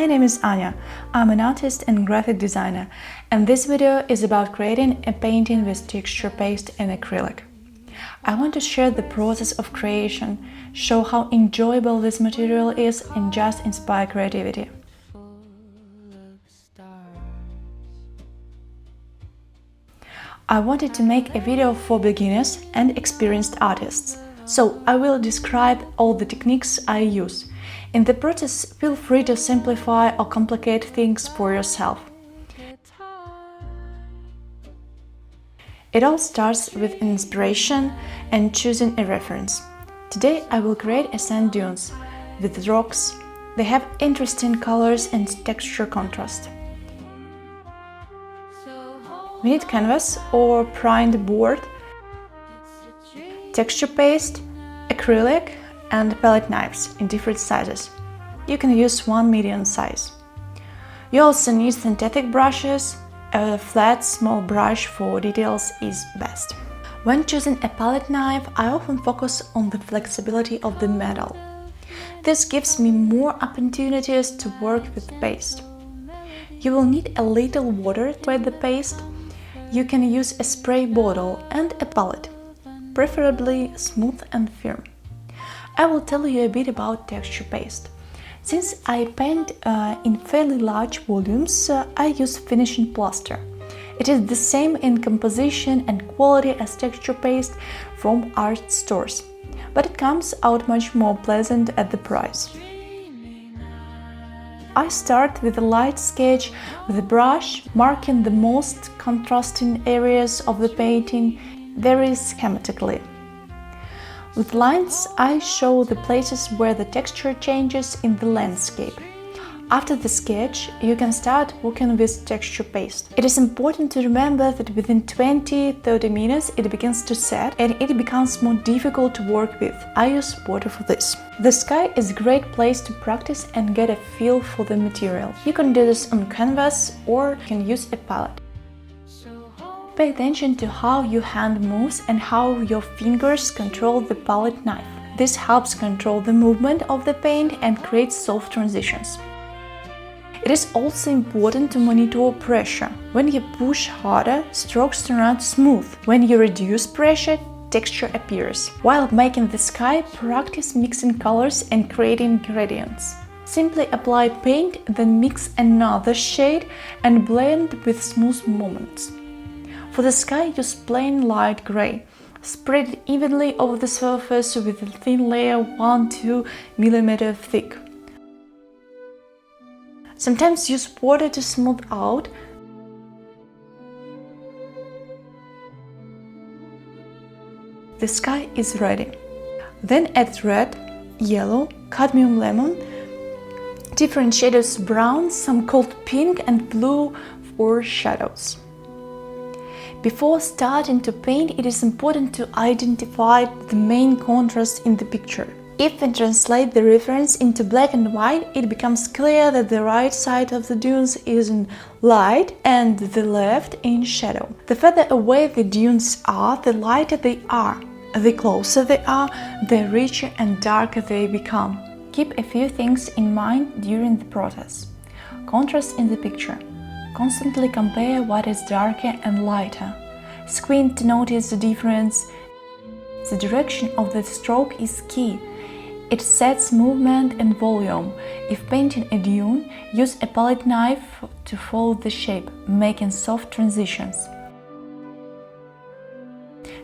My name is Anya. I'm an artist and graphic designer, and this video is about creating a painting with texture paste and acrylic. I want to share the process of creation, show how enjoyable this material is, and just inspire creativity. I wanted to make a video for beginners and experienced artists, so I will describe all the techniques I use. In the process, feel free to simplify or complicate things for yourself. It all starts with inspiration and choosing a reference. Today I will create a sand dunes with rocks. They have interesting colors and texture contrast. We need canvas or primed board, texture paste, acrylic, and palette knives in different sizes. You can use one medium size. You also need synthetic brushes. A flat, small brush for details is best. When choosing a palette knife, I often focus on the flexibility of the metal. This gives me more opportunities to work with the paste. You will need a little water to add the paste. You can use a spray bottle and a palette, preferably smooth and firm. I will tell you a bit about texture paste. Since I paint in fairly large volumes, I use finishing plaster. It is the same in composition and quality as texture paste from art stores, but it comes out much more pleasant at the price. I start with a light sketch with a brush, marking the most contrasting areas of the painting very schematically. With lines, I show the places where the texture changes in the landscape. After the sketch, you can start working with texture paste. It is important to remember that within 20–30 minutes it begins to set and it becomes more difficult to work with. I use water for this. The sky is a great place to practice and get a feel for the material. You can do this on canvas or you can use a palette. Pay attention to how your hand moves and how your fingers control the palette knife. This helps control the movement of the paint and creates soft transitions. It is also important to monitor pressure. When you push harder, strokes turn out smooth. When you reduce pressure, texture appears. While making the sky, practice mixing colors and creating gradients. Simply apply paint, then mix another shade and blend with smooth moments. For the sky, use plain light gray. Spread it evenly over the surface with a thin layer 1–2 mm thick. Sometimes use water to smooth out. The sky is ready. Then add red, yellow, cadmium lemon, different shades of brown, some cold pink and blue for shadows. Before starting to paint, it is important to identify the main contrast in the picture. If we translate the reference into black and white, it becomes clear that the right side of the dunes is in light and the left in shadow. The further away the dunes are, the lighter they are. The closer they are, the richer and darker they become. Keep a few things in mind during the process. Contrast in the picture. Constantly compare what is darker and lighter. Squint to notice the difference. The direction of the stroke is key. It sets movement and volume. If painting a dune, use a palette knife to follow the shape, making soft transitions.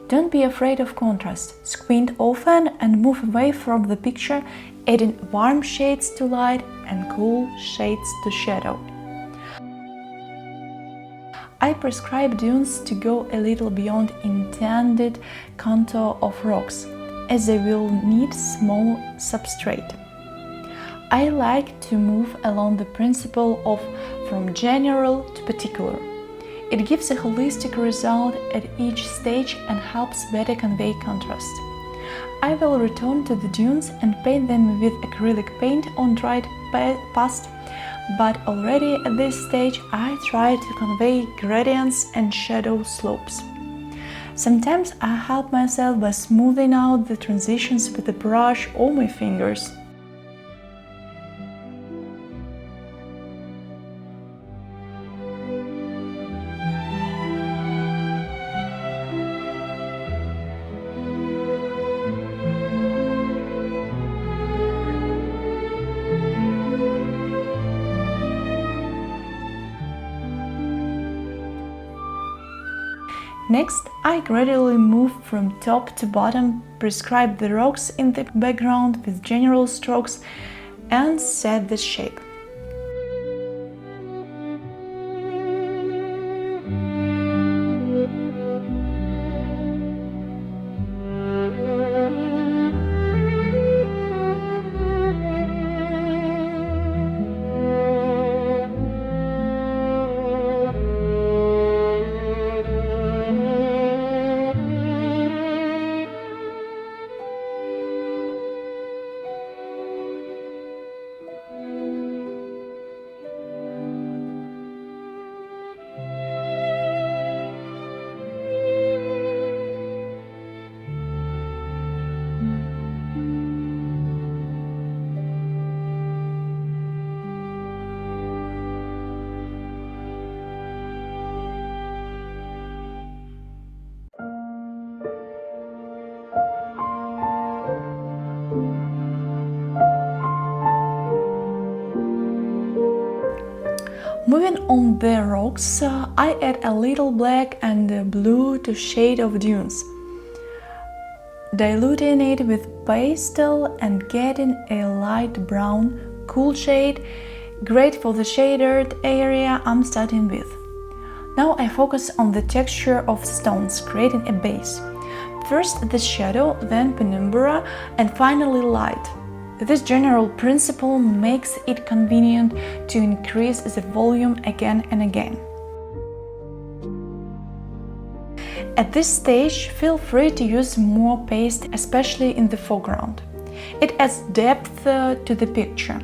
Don't be afraid of contrast. Squint often and move away from the picture, adding warm shades to light and cool shades to shadow. I prescribe dunes to go a little beyond intended contour of rocks, as they will need small substrate. I like to move along the principle of from general to particular. It gives a holistic result at each stage and helps better convey contrast. I will return to the dunes and paint them with acrylic paint on dried past, but already at this stage I try to convey gradients and shadow slopes. Sometimes I help myself by smoothing out the transitions with a brush or my fingers. Next, I gradually move from top to bottom, prescribe the rocks in the background with general strokes, and set the shape. Moving on the rocks, I add a little black and blue to shade of dunes, diluting it with pastel and getting a light brown, cool shade, great for the shaded area I'm starting with. Now I focus on the texture of stones, creating a base. First the shadow, then penumbra, and finally light. This general principle makes it convenient to increase the volume again and again. At this stage, feel free to use more paste, especially in the foreground. It adds depth to the picture.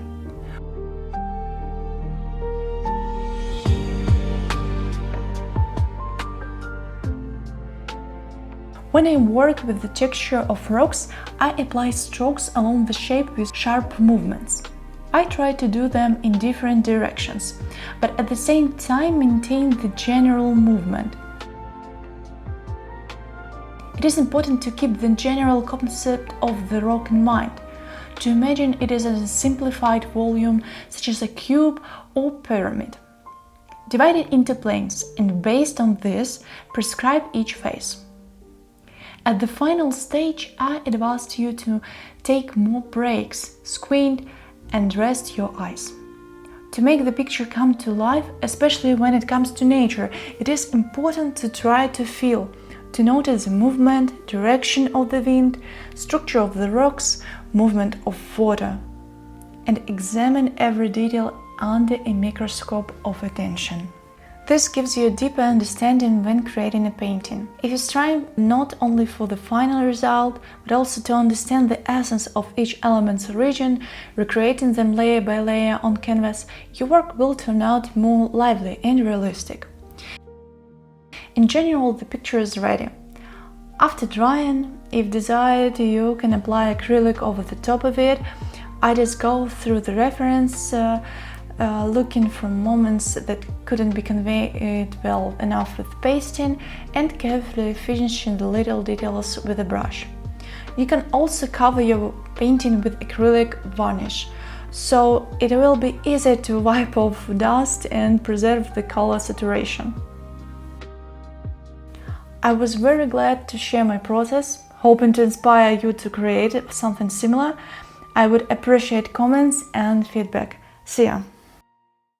When I work with the texture of rocks, I apply strokes along the shape with sharp movements. I try to do them in different directions, but at the same time maintain the general movement. It is important to keep the general concept of the rock in mind, to imagine it as a simplified volume such as a cube or pyramid. Divide it into planes and based on this, prescribe each face. At the final stage, I advise you to take more breaks, squint and rest your eyes. To make the picture come to life, especially when it comes to nature, it is important to try to feel, to notice the movement, direction of the wind, structure of the rocks, movement of water, and examine every detail under a microscope of attention. This gives you a deeper understanding when creating a painting. If you strive not only for the final result, but also to understand the essence of each element's origin, recreating them layer by layer on canvas, your work will turn out more lively and realistic. In general, the picture is ready. After drying, if desired, you can apply acrylic over the top of it. I just go through the reference, looking for moments that couldn't be conveyed well enough with pasting and carefully finishing the little details with a brush. You can also cover your painting with acrylic varnish, so it will be easy to wipe off dust and preserve the color saturation. I was very glad to share my process, hoping to inspire you to create something similar. I would appreciate comments and feedback. See ya!